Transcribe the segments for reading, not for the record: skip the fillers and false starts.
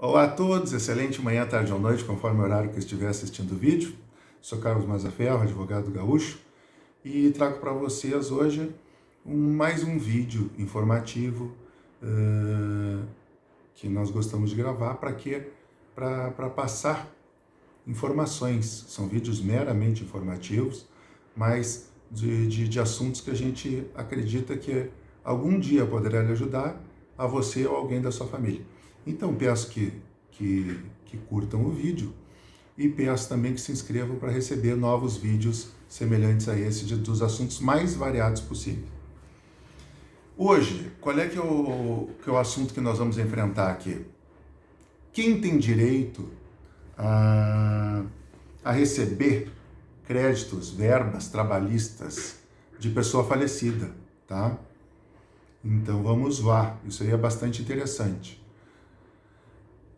Olá a todos, excelente manhã, tarde ou noite, conforme o horário que estiver assistindo o vídeo. Sou Carlos Mazzaferro, advogado gaúcho, e trago para vocês hoje mais um vídeo informativo que nós gostamos de gravar. Para quê? Para passar informações. São vídeos meramente informativos, mas de assuntos que a gente acredita que algum dia poderá lhe ajudar a você ou alguém da sua família. Então peço que curtam o vídeo e peço também que se inscrevam para receber novos vídeos semelhantes a esse dos assuntos mais variados possível. Hoje, qual é que é o assunto que nós vamos enfrentar aqui? Quem tem direito a receber créditos, verbas trabalhistas de pessoa falecida, tá? Então vamos lá, isso aí é bastante interessante.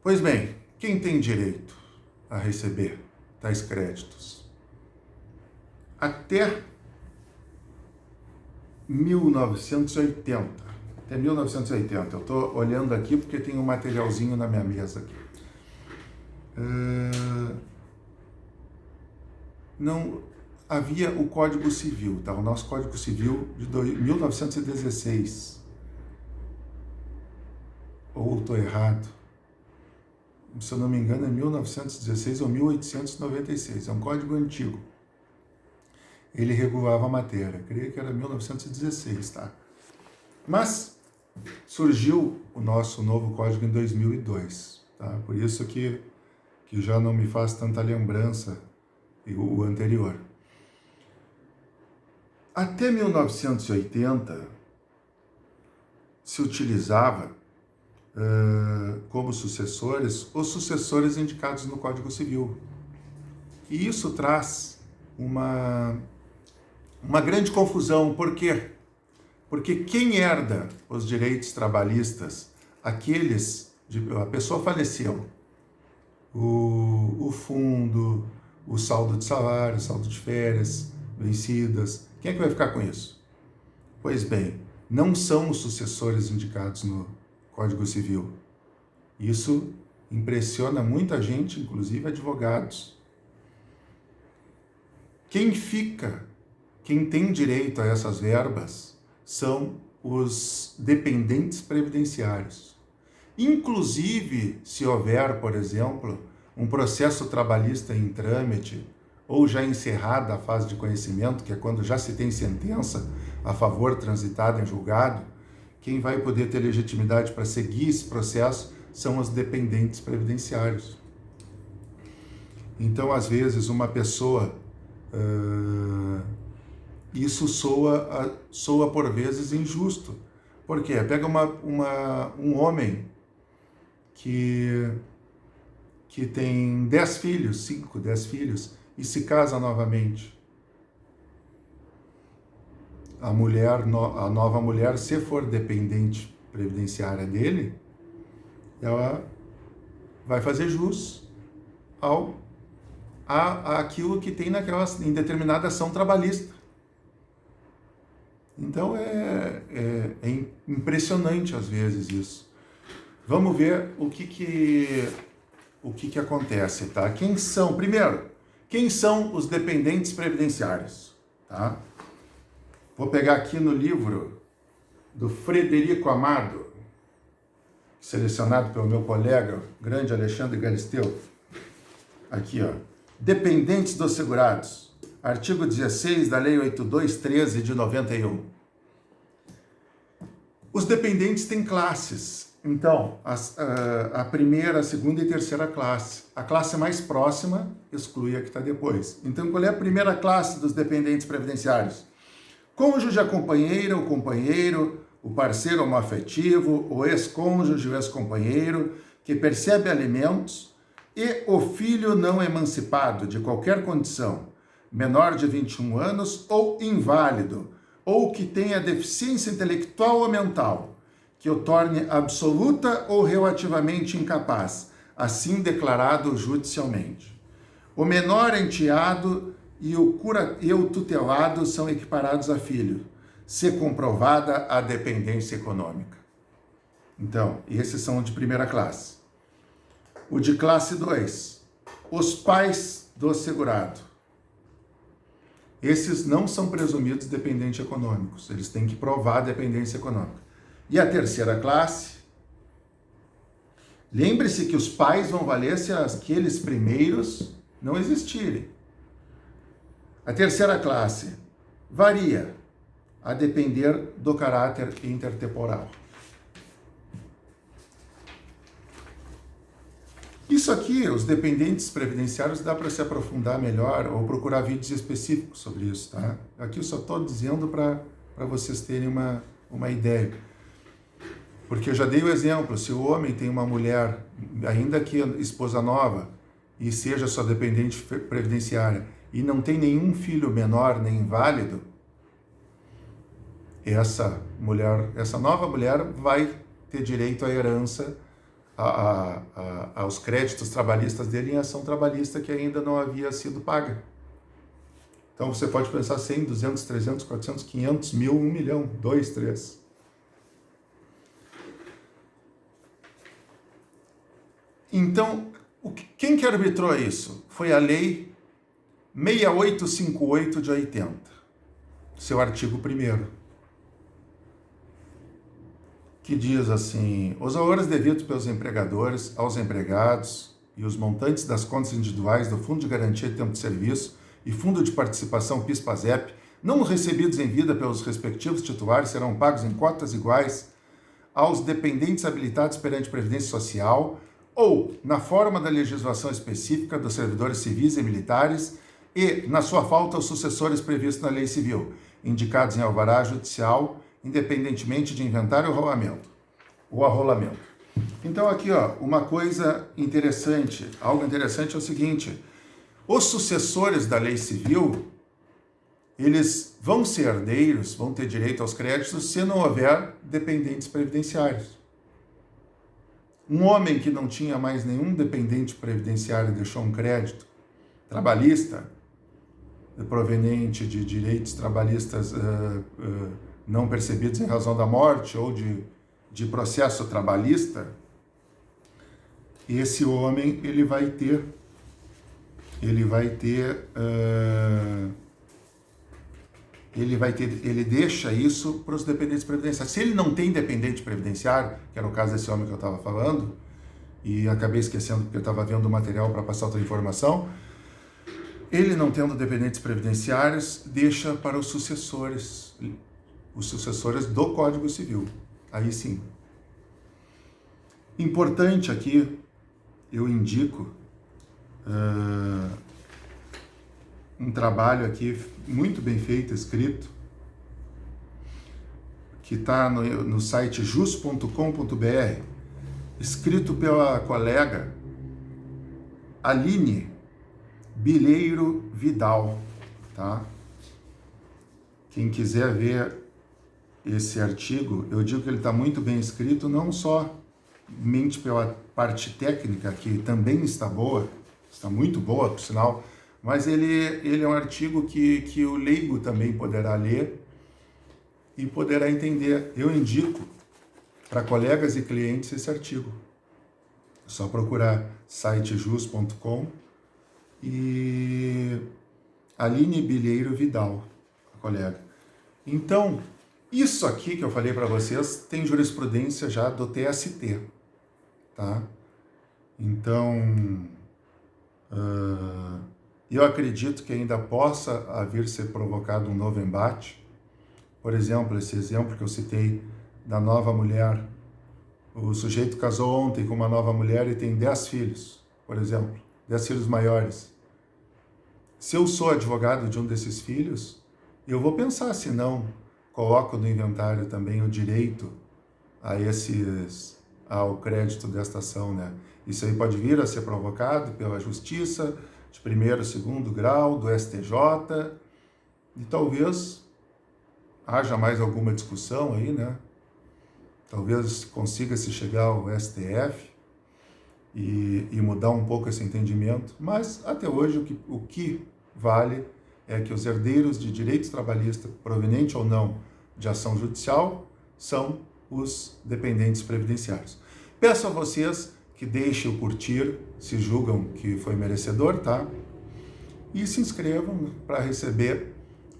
Pois bem, quem tem direito a receber tais créditos? Até 1980, eu estou olhando aqui porque tem um materialzinho na minha mesa aqui. Não havia o Código Civil, tá? O nosso Código Civil de 1916. Ou estou errado? Se eu não me engano, é 1916 ou 1896. É um código antigo. Ele regulava a matéria. Creio que era 1916, tá? Mas surgiu o nosso novo código em 2002, tá? Por isso que já não me faz tanta lembrança o anterior. Até 1980 se utilizava como sucessores os sucessores indicados no Código Civil. E isso traz uma grande confusão. Por quê? Porque quem herda os direitos trabalhistas, a pessoa faleceu, o fundo, o saldo de salário, o saldo de férias vencidas, quem é que vai ficar com isso? Pois bem, não são os sucessores indicados no Código Civil. Isso impressiona muita gente, inclusive advogados. Quem tem direito a essas verbas são os dependentes previdenciários. Inclusive, se houver, por exemplo, um processo trabalhista em trâmite ou já encerrada a fase de conhecimento, que é quando já se tem sentença a favor transitada em julgado, quem vai poder ter legitimidade para seguir esse processo são os dependentes previdenciários. Então, às vezes, uma pessoa... isso soa por vezes injusto. Por quê? Pega um homem que tem 10 filhos, 10 filhos, e se casa novamente. A nova mulher, se for dependente previdenciária dele, ela vai fazer jus àquilo que tem em determinada ação trabalhista. Então é impressionante às vezes isso. Vamos ver o que acontece, tá? Quem são os dependentes previdenciários, tá? Vou pegar aqui no livro do Frederico Amado, selecionado pelo meu colega, grande Alexandre Galisteu. Aqui, ó. Dependentes dos segurados. Artigo 16 da Lei 8213 de 91. Os dependentes têm classes. Então, a primeira, a segunda e terceira classe. A classe mais próxima exclui a que está depois. Então, qual é a primeira classe dos dependentes previdenciários? Cônjuge, a companheira, o companheiro, o parceiro homoafetivo, o ex-cônjuge, o ex-companheiro, que percebe alimentos, e o filho não emancipado de qualquer condição, menor de 21 anos ou inválido, ou que tenha deficiência intelectual ou mental, que o torne absoluta ou relativamente incapaz, assim declarado judicialmente. O menor enteado e o tutelado são equiparados a filho, se comprovada a dependência econômica. Então, esses são de primeira classe. O de classe 2, os pais do segurado. Esses não são presumidos dependentes econômicos, eles têm que provar a dependência econômica. E a terceira classe, lembre-se que os pais vão valer se aqueles primeiros não existirem. A terceira classe varia a depender do caráter intertemporal. Isso aqui, os dependentes previdenciários, dá para se aprofundar melhor ou procurar vídeos específicos sobre isso, tá? Aqui eu só estou dizendo para vocês terem uma ideia. Porque eu já dei o exemplo, se o homem tem uma mulher, ainda que esposa nova, e seja sua dependente previdenciária, e não tem nenhum filho menor nem inválido, essa nova mulher vai ter direito à herança, aos créditos trabalhistas dele em ação trabalhista que ainda não havia sido paga. Então você pode pensar 100, 200, 300, 400, 500, 1.000, 1 milhão, 2, 3. Então, quem que arbitrou isso? Foi a Lei 6858 de 80, seu artigo 1º, que diz assim: os valores devidos pelos empregadores aos empregados e os montantes das contas individuais do Fundo de Garantia de Tempo de Serviço e Fundo de Participação PIS/PASEP não recebidos em vida pelos respectivos titulares serão pagos em cotas iguais aos dependentes habilitados perante Previdência Social ou na forma da legislação específica dos servidores civis e militares e, na sua falta, aos sucessores previstos na Lei Civil, indicados em alvará judicial, independentemente de inventário ou arrolamento. Então aqui, uma coisa interessante, algo interessante é o seguinte: os sucessores da Lei Civil, eles vão ser herdeiros, vão ter direito aos créditos se não houver dependentes previdenciários. Um homem que não tinha mais nenhum dependente previdenciário e deixou um crédito trabalhista, proveniente de direitos trabalhistas não percebidos em razão da morte ou de processo trabalhista, esse homem ele deixa isso para os dependentes previdenciários. Se ele não tem dependente previdenciário, que era o caso desse homem que eu estava falando, e acabei esquecendo porque eu estava vendo o material para passar outra informação, ele não tendo dependentes previdenciários, deixa para os sucessores do Código Civil. Aí sim. Importante aqui, eu indico um trabalho aqui muito bem feito, escrito, que está no site jus.com.br, escrito pela colega Aline Bilheiro Vidal, tá? Quem quiser ver esse artigo, eu digo que ele está muito bem escrito, não somente pela parte técnica, que também está boa, está muito boa, por sinal, mas ele é um artigo que o leigo também poderá ler e poderá entender. Eu indico para colegas e clientes esse artigo. É só procurar sitejus.com e Aline Bilheiro Vidal, a colega. Então, isso aqui que eu falei para vocês tem jurisprudência já do TST, tá? Então, eu acredito que ainda possa vir ser provocado um novo embate. Por exemplo, esse exemplo que eu citei da nova mulher, o sujeito casou ontem com uma nova mulher e tem 10 filhos, por exemplo, 10 filhos maiores. Se eu sou advogado de um desses filhos, eu vou pensar se não coloco no inventário também o direito ao crédito desta ação, né? Isso aí pode vir a ser provocado pela Justiça de primeiro, segundo grau, do STJ, e talvez haja mais alguma discussão aí, né? Talvez consiga-se chegar ao STF e mudar um pouco esse entendimento, mas até hoje o que vale é que os herdeiros de direitos trabalhistas, proveniente ou não de ação judicial, são os dependentes previdenciários. Peço a vocês que deixem o curtir, se julgam que foi merecedor, tá? E se inscrevam para receber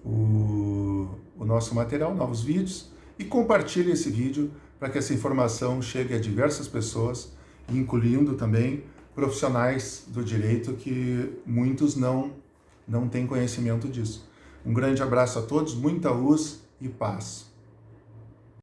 o nosso material, novos vídeos, e compartilhe esse vídeo para que essa informação chegue a diversas pessoas, incluindo também profissionais do direito que muitos não têm conhecimento disso. Um grande abraço a todos, muita luz e paz.